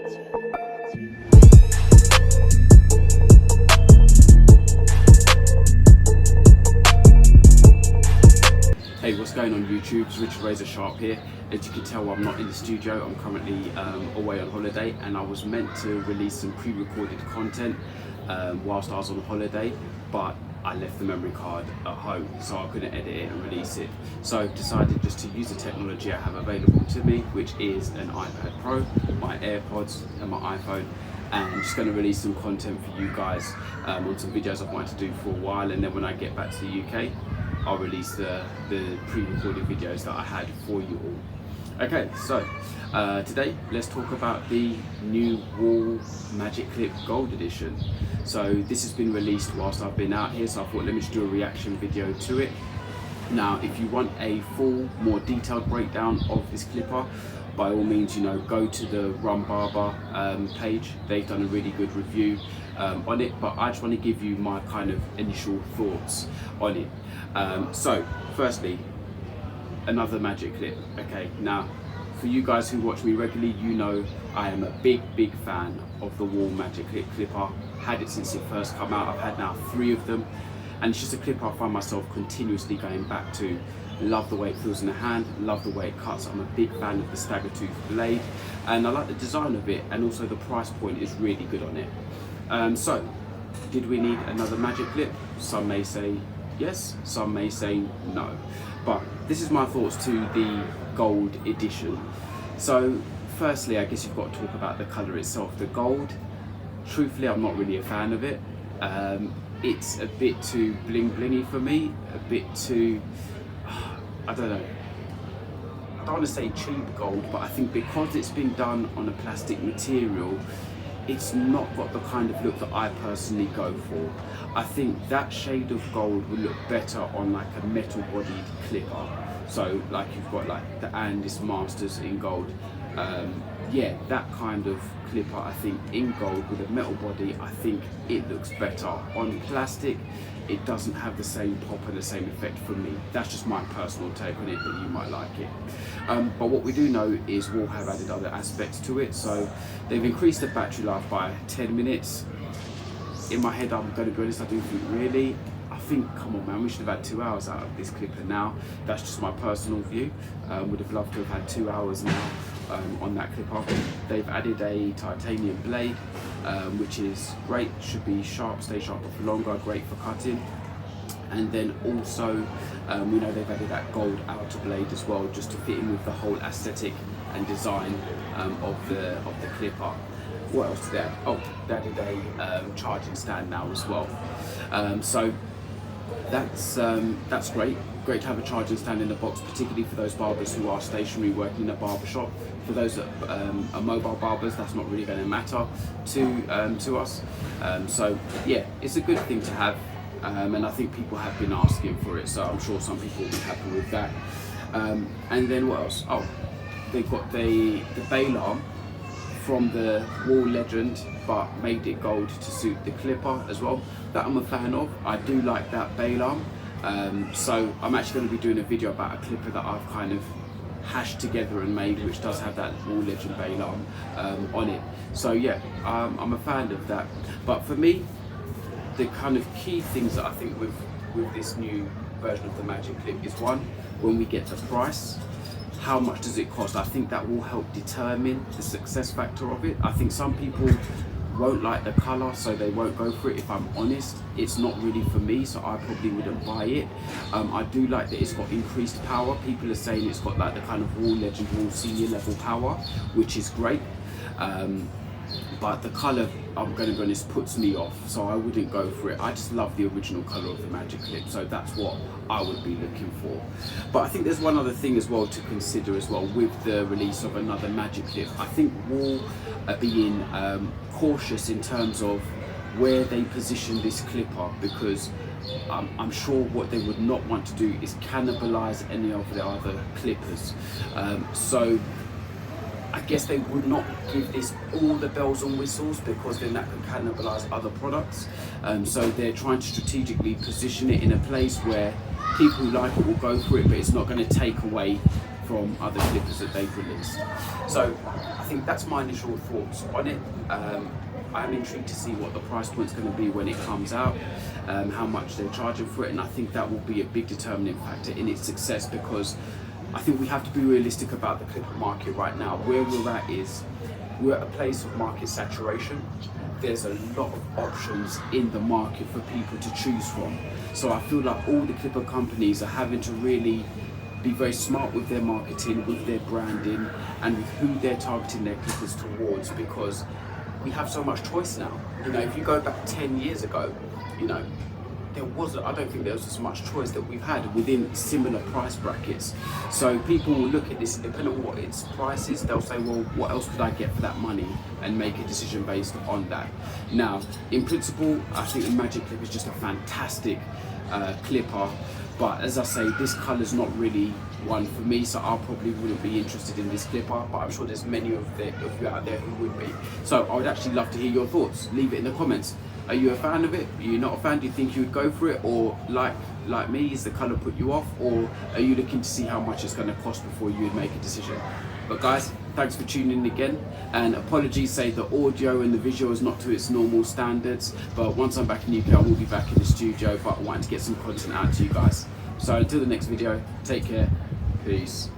Hey, what's going on YouTube? It's Richard Razor Sharp here. As you can tell, I'm not in the studio. I'm currently away on holiday, and I was meant to release some pre-recorded content whilst I was on holiday, but I left the memory card at home, so I couldn't edit it and release it. So I've decided just to use the technology I have available to me, which is an iPad Pro, my AirPods and my iPhone, and I'm just going to release some content for you guys on some videos I've wanted to do for a while, and then when I get back to the UK, I'll release the pre-recorded videos that I had for you all. Okay, so today let's talk about the new Wahl Magic Clip Gold Edition. So this has been released whilst I've been out here, so I thought let me just do a reaction video to it. Now, if you want a full, more detailed breakdown of this clipper, by all means, go to the Rum Barber page. They've done a really good review on it, but I just want to give you my kind of initial thoughts on it. So, firstly, another magic clip. Okay, now, for you guys who watch me regularly, you know I am a big fan of the Wahl Magic Clip clipper. Had it since it first came out. I've had now 3 of them, and it's just a clipper I find myself continuously going back to. Love the way it feels in the hand, love the way it cuts. I'm a big fan of the stagger tooth blade, and I like the design of it, and also the price point is really good on it. So, did we need another magic clip? Some may say yes, some may say no. But this is my thoughts to the gold edition. So, firstly, I guess you've got to talk about the colour itself. The gold, truthfully, I'm not really a fan of it. It's a bit too bling-blingy for me, a bit too, I don't know, I don't want to say cheap gold, but I think because it's been done on a plastic material, it's not got the kind of look that I personally go for. I think that shade of gold would look better on like a metal bodied clipper. So like you've got like the Andis Masters in gold. Yeah, that kind of clipper, I think in gold with a metal body, I think it looks better. On plastic, it doesn't have the same pop and the same effect for me. That's just my personal take on it, but you might like it. But what we do know is Wahl have added other aspects to it. So they've increased the battery life by 10 minutes. In my head, I'm going to be honest, I do think really, I think, come on man, we should have had 2 hours out of this clipper now. That's just my personal view. Would have loved to have had 2 hours now on that clipper. They've added a titanium blade, which is great, should be sharp, stay sharper for longer, great for cutting. And then also, we know they've added that gold outer blade as well, just to fit in with the whole aesthetic and design of the clipper. What else did they add? Oh, they added a charging stand now as well. So that's great. Great to have a charging stand in the box, particularly for those barbers who are stationary working in a barber shop. For those that are mobile barbers, that's not really going to matter to us. So yeah, it's a good thing to have, and I think people have been asking for it, so I'm sure some people will be happy with that. And then what else? Oh, they've got the bail arm from the Wahl legend, but made it gold to suit the clipper as well. That I'm a fan of. I do like that bail arm. So I'm actually going to be doing a video about a clipper that I've kind of hashed together and made, which does have that Wahl legend bail arm on it. So yeah, I'm a fan of that. But for me, the kind of key things that I think with this new version of the Magic Clip is, one, when we get the price, how much does it cost? I think that will help determine the success factor of it. I think some people won't like the colour, so they won't go for it. If I'm honest, it's not really for me, so I probably wouldn't buy it. I do like that it's got increased power. People are saying it's got like the kind of Wahl legend, Wahl senior level power, which is great. But the colour, I'm going to be honest, puts me off, so I wouldn't go for it. I just love the original colour of the Magic Clip, so that's what I would be looking for. But I think there's one other thing as well to consider as well with the release of another Magic Clip. I think Wahl are being cautious in terms of where they position this clipper, because I'm sure what they would not want to do is cannibalise any of the other clippers. So I guess they would not give this all the bells and whistles, because then that could cannibalise other products. So they're trying to strategically position it in a place where people who like it will go for it, but it's not going to take away from other clippers that they've released. So I think that's my initial thoughts on it. I'm intrigued to see what the price point's going to be when it comes out, how much they're charging for it, and I think that will be a big determining factor in its success, because I think we have to be realistic about the clipper market right now. Where we're at is we're at a place of market saturation. There's a lot of options in the market for people to choose from. So I feel like all the clipper companies are having to really be very smart with their marketing, with their branding, and with who they're targeting their clippers towards, because we have so much choice now. You know, if you go back 10 years ago, you know, I don't think there was as much choice that we've had within similar price brackets. So people will look at this, depending on what its price is, they'll say, well, what else could I get for that money, and make a decision based on that. Now, in principle, I think the Magic Clip is just a fantastic clipper, but as I say, this colour's not really one for me, so I probably wouldn't be interested in this clipper, but I'm sure there's many of you out there who would be. So I would actually love to hear your thoughts. Leave it in the comments. Are you a fan of it? Are you not a fan? Do you think you would go for it? Or like me, is the colour put you off? Or are you looking to see how much it's going to cost before you would make a decision? But guys, thanks for tuning in again, and apologies, say the audio and the visual is not to its normal standards, but once I'm back in the UK I will be back in the studio, but I wanted to get some content out to you guys. So until the next video, take care, peace.